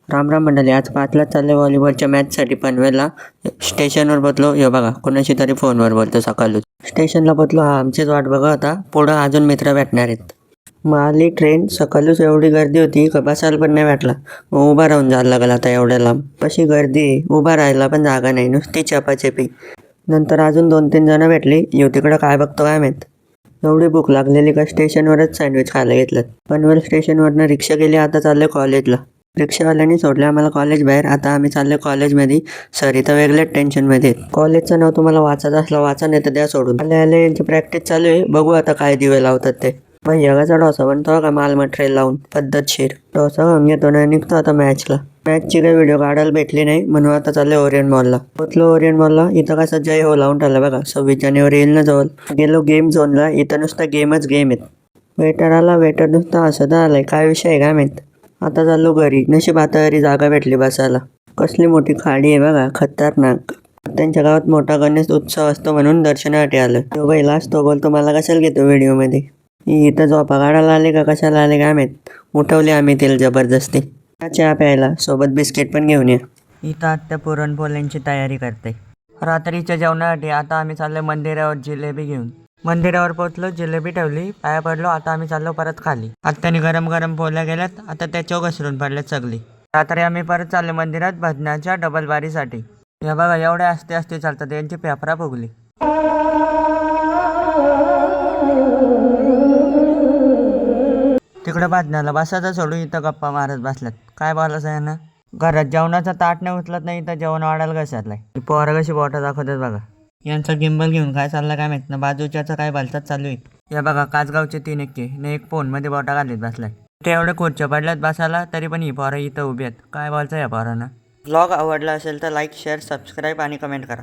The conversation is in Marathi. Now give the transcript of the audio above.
राम राम मंडळी, आज 5ला चालले व्हॉलीबॉलच्या मॅचसाठी पनवेलला. स्टेशनवर पोचलो. हे बघा, कोणाशी तरी फोनवर बोलतो सकाळूच. स्टेशनला पोचलो. हा आमचीच वाट बघा होता. पुढं अजून मित्र भेटणार आहेत. मग आली ट्रेन. सकाळूच एवढी गर्दी होती का बसायला पण नाही भेटला. मग उभा राहून जायला लागला आता एवढ्या लांब. कशी गर्दी आहे, उभा राहायला पण जागा नाही, नुसती चपाचपी. नंतर अजून 2-3 जणं भेटली. येऊ तिकडं काय बघतो काय माहीत. एवढी भूक लागलेली का स्टेशनवरच सँडविच खायला घेतलं. पनवेल स्टेशनवरनं रिक्षा गेली. आता चालले कॉलेजला. रिक्षावाल्याने सोडले आम्हाला कॉलेज बाहेर. आता आम्ही चाललो कॉलेजमध्ये. सर इथं वेगळ्याच टेन्शनमध्ये. कॉलेजचं नाव तुम्हाला वाचायचं असलं वाचा, नाही तर द्या सोडून. आले आले यांची प्रॅक्टिस चालू आहे. बघू आता काय दिवे लावतात ते. मग जगाचा डोसा बनतो का माल मटेरियल लावून पद्धतशीर. डोसा खाऊन घेतो ना, निघतो आता मॅचला. मॅचची काही व्हिडिओ काढायला भेटली नाही म्हणून आता चालले ओरियन मॉलला. पोचलो ओरियन मॉलला. इथं कसं जय हो लावून ठेवलं बघा. 26 जानेवारी येईल ना जवळ. गेलो गेम झोनला. इथं नुसतं गेमच गेम आहेत. वेटर आला. वेटर नुसतं हसत आलाय. काय विषय आहे काय माहीत. आता चाललो घरी. नशीब आता घरी जागा भेटली बसायला. कसली मोठी खाडी आहे बघा, खतरनाक. त्यांच्या गावात मोठा गणेश उत्सव असतो म्हणून दर्शनासाठी आलं. तो बैला असतो बोलतो मला कशाला घेतो व्हिडिओमध्ये. इथं झोपा काढायला आले का कशाला आले काय माहीत. उठवले आम्ही तिला जबरदस्ती. चहा प्यायला सोबत बिस्किट पण घेऊन या. इथं आत्या पुरणपोळ्यांची तयारी करते. रात्रीच्या जेवणासाठी आता आम्ही चाललो मंदिरावर जिलेबी घेऊन. मंदिरावर पोहोचलो, जिलेबी ठेवली, पाया पडलो. आता आम्ही चाललो परत खाली. आत्याने गरम गरम पोळ्या गेल्यात. आता त्या घसरून पडल्यात सगळी. रात्री आम्ही परत चाललो मंदिरात भजनाच्या डबल बारीसाठी. हे बघा एवढे आस्ते चालतात. यांची पेपरा फुगली. तिकडे भजनाला बसायचं सोडून इथं गप्पा मारत बसल्यात. काय बोलायचं आहे ना. घरात जेवणाचा ताट नाही उचलत नाही, तर जेवण वाढायला घशातलाय. पोरं कशी बोटं दाखवतात बघा. यांचा गिंबल घेऊन काय चाललं काय माहित ना. बाजूच्याचं काय भलतात चालू आहे. या बघा काचगावचे 3 एक्के ने एक फोनमध्ये बोटा घालीत बसलाय. ते एवढे खुर्च्या पडल्यात बसायला, तरी पण ही पोरं इथं उभी आहेत. काय बोलायचं या पोरांना. ब्लॉग आवडला असेल तर लाईक, शेअर, सबस्क्राईब आणि कमेंट करा.